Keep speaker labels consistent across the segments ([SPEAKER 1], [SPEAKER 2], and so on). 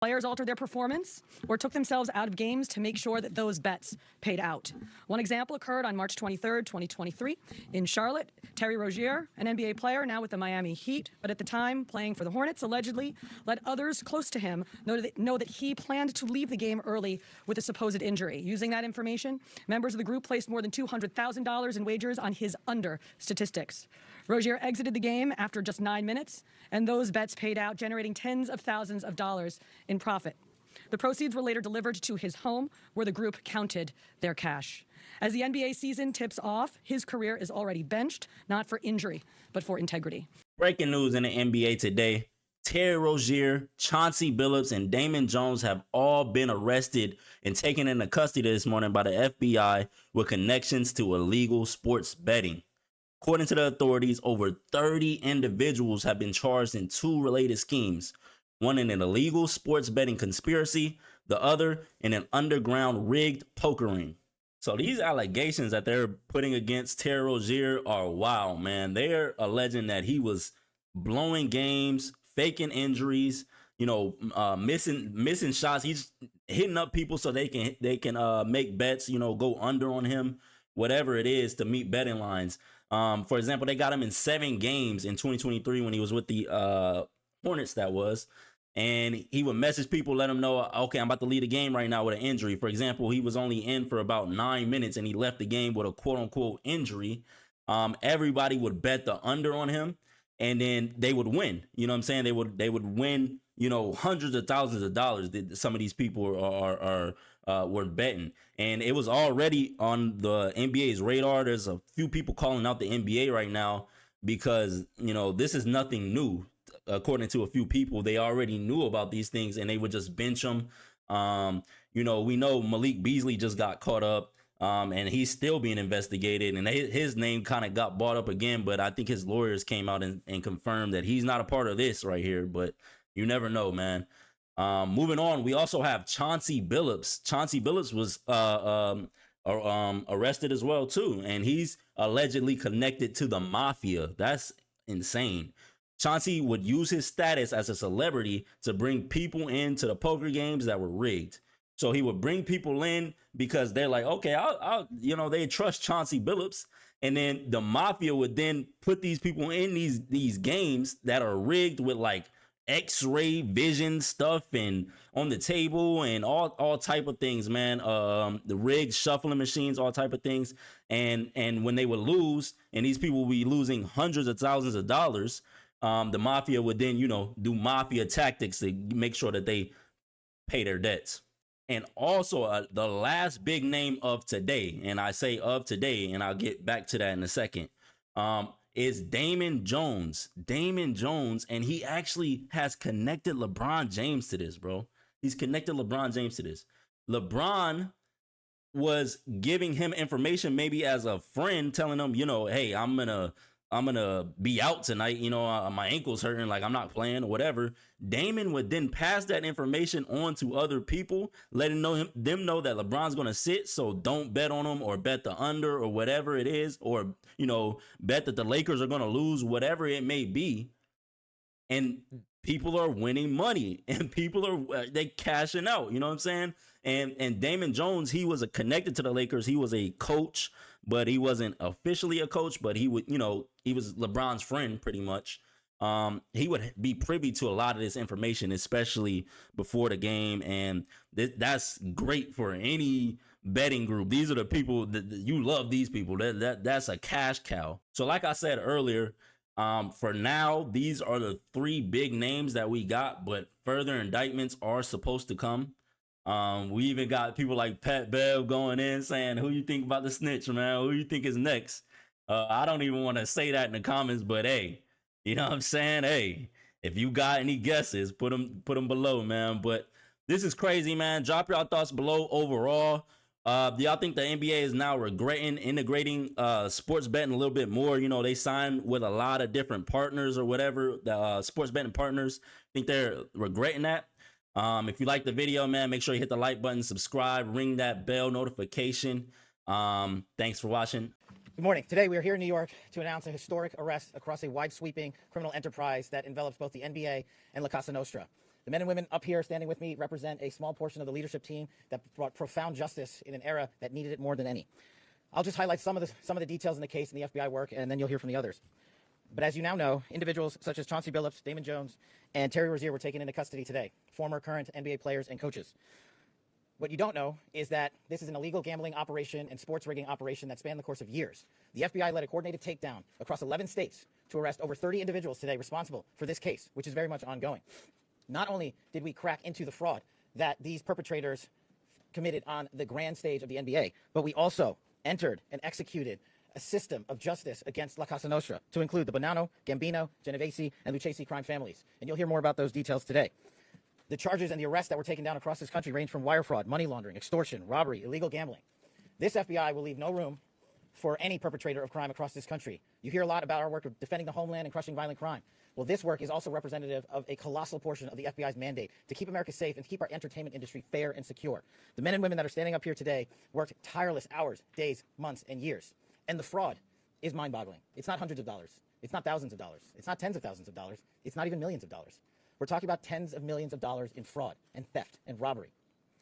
[SPEAKER 1] Players altered their performance or took themselves out of games to make sure that those bets paid out. One example occurred on March 23rd, 2023 in Charlotte. Terry Rozier, an NBA player now with the Miami Heat, but at the time playing for the Hornets, allegedly let others close to him know that he planned to leave the game early with a supposed injury. Using that information, members of the group placed more than $200,000 in wagers on his under statistics. Rozier exited the game after just 9 minutes, and those bets paid out, generating tens of thousands of dollars in profit. The proceeds were later delivered to his home, where the group counted their cash. As the NBA season tips off, his career is already benched, not for injury, but for integrity.
[SPEAKER 2] Breaking news in the NBA today. Terry Rozier, Chauncey Billups, and Damon Jones have all been arrested and taken into custody this morning by the FBI with connections to illegal sports betting. According to the authorities, over 30 individuals have been charged in 2 related schemes, one in an illegal sports betting conspiracy, the other in an underground rigged poker ring. So these allegations that they're putting against Terry Rozier are wild, man. They're alleging that he was blowing games, faking injuries, missing shots. He's hitting up people so they can make bets, go under on him, whatever it is to meet betting lines. For example, they got him in 7 games in 2023 when he was with the Hornets, that was. And he would message people, let them know, okay, I'm about to leave the game right now with an injury. For example, he was only in for about 9 minutes and he left the game with a quote unquote injury. Everybody would bet the under on him and then they would win. You know what I'm saying? They would win, hundreds of thousands of dollars that some of these people were betting. And it was already on the NBA's radar. There's a few people calling out the NBA right now because, this is nothing new. According to a few people, they already knew about these things and they would just bench them. We know Malik Beasley just got caught up and he's still being investigated, and his name kind of got brought up again, but I think his lawyers came out and confirmed that he's not a part of this right here, but you never know, man. Moving on, we also have Chauncey Billups. Chauncey Billups was arrested as well too, and he's allegedly connected to the mafia. That's insane. Chauncey would use his status as a celebrity to bring people into the poker games that were rigged. So he would bring people in because they're like, okay, they trust Chauncey Billups. And then the mafia would then put these people in these games that are rigged with like X-ray vision stuff and on the table and all type of things, man. The rigged shuffling machines, all type of things. And when they would lose, and these people would be losing hundreds of thousands of dollars, the mafia would then, do mafia tactics to make sure that they pay their debts. And also the last big name of today, and I say of today, and I'll get back to that in a second, is Damon Jones. Damon Jones, and he actually has connected LeBron James to this, bro. He's connected LeBron James to this. LeBron was giving him information maybe as a friend, telling him, hey, I'm gonna be out tonight, my ankle's hurting, like I'm not playing or whatever. Damon would then pass that information on to other people, letting them know that LeBron's gonna sit, so don't bet on him or bet the under or whatever it is, or bet that the Lakers are gonna lose, whatever it may be. And people are winning money and people are they cashing out, you know what I'm saying? And Damon Jones, he was connected to the Lakers. He was a coach, but he wasn't officially a coach, but he would, he was LeBron's friend pretty much. He would be privy to a lot of this information, especially before the game. And that's great for any betting group. These are the people that you love, these people. That's a cash cow. So like I said earlier, for now, these are the 3 big names that we got, but further indictments are supposed to come. We even got people like Pat Bev going in saying, who you think about the snitch, man? Who you think is next? I don't even want to say that in the comments, but hey, you know what I'm saying? Hey, if you got any guesses, put them below, man. But this is crazy, man. Drop your thoughts below overall. Do y'all think the NBA is now regretting integrating sports betting a little bit more? They signed with a lot of different partners or whatever, the sports betting partners. Think they're regretting that? If you like the video, man, make sure you hit the like button, subscribe, ring that bell notification. Thanks for watching.
[SPEAKER 3] Good morning. Today we are here in New York to announce a historic arrest across a wide-sweeping criminal enterprise that envelops both the NBA and La Casa Nostra. The men and women up here standing with me represent a small portion of the leadership team that brought profound justice in an era that needed it more than any. I'll just highlight some of the details in the case and the FBI work, and then you'll hear from the others. But as you now know, individuals such as Chauncey Billups, Damon Jones, and Terry Rozier were taken into custody today, former, current NBA players and coaches. What you don't know is that this is an illegal gambling operation and sports rigging operation that spanned the course of years. The FBI led a coordinated takedown across 11 states to arrest over 30 individuals today responsible for this case, which is very much ongoing. Not only did we crack into the fraud that these perpetrators committed on the grand stage of the NBA, but we also entered and executed a system of justice against La Casa Nostra to include the Bonanno, Gambino, Genovese, and Lucchesi crime families. And you'll hear more about those details today. The charges and the arrests that were taken down across this country range from wire fraud, money laundering, extortion, robbery, illegal gambling. This FBI will leave no room for any perpetrator of crime across this country. You hear a lot about our work of defending the homeland and crushing violent crime. Well, this work is also representative of a colossal portion of the FBI's mandate to keep America safe and to keep our entertainment industry fair and secure. The men and women that are standing up here today worked tireless hours, days, months, and years. And the fraud is mind-boggling. It's not hundreds of dollars. It's not thousands of dollars. It's not tens of thousands of dollars. It's not even millions of dollars. We're talking about tens of millions of dollars in fraud and theft and robbery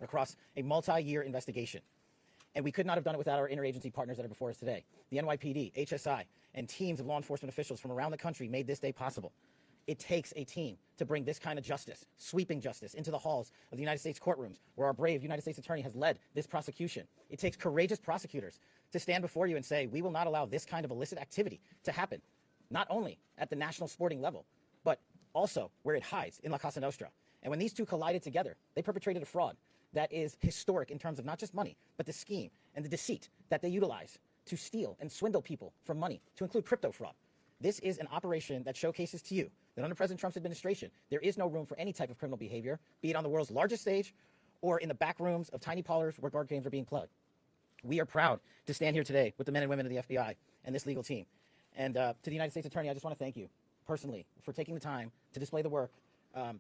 [SPEAKER 3] across a multi-year investigation. And we could not have done it without our interagency partners that are before us today. The NYPD, HSI, and teams of law enforcement officials from around the country made this day possible. It takes a team to bring this kind of justice, sweeping justice, into the halls of the United States courtrooms, where our brave United States attorney has led this prosecution. It takes courageous prosecutors to stand before you and say, we will not allow this kind of illicit activity to happen, not only at the national sporting level, but also where it hides in La Casa Nostra. And when these two collided together, they perpetrated a fraud that is historic in terms of not just money, but the scheme and the deceit that they utilize to steal and swindle people for money, to include crypto fraud. This is an operation that showcases to you that under President Trump's administration, there is no room for any type of criminal behavior, be it on the world's largest stage or in the back rooms of tiny parlors where card games are being played. We are proud to stand here today with the men and women of the FBI and this legal team. And to the United States Attorney, I just want to thank you personally for taking the time to display the work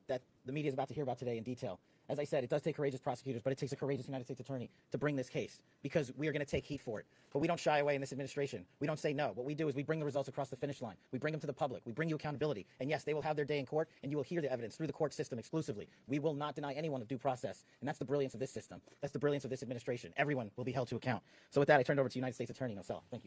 [SPEAKER 3] that the media is about to hear about today in detail. As I said, it does take courageous prosecutors, but it takes a courageous United States attorney to bring this case, because we are going to take heat for it. But we don't shy away in this administration. We don't say no. What we do is we bring the results across the finish line. We bring them to the public. We bring you accountability. And yes, they will have their day in court, and you will hear the evidence through the court system exclusively. We will not deny anyone of due process. And that's the brilliance of this system. That's the brilliance of this administration. Everyone will be held to account. So with that, I turn it over to United States Attorney Nosell. Thank you.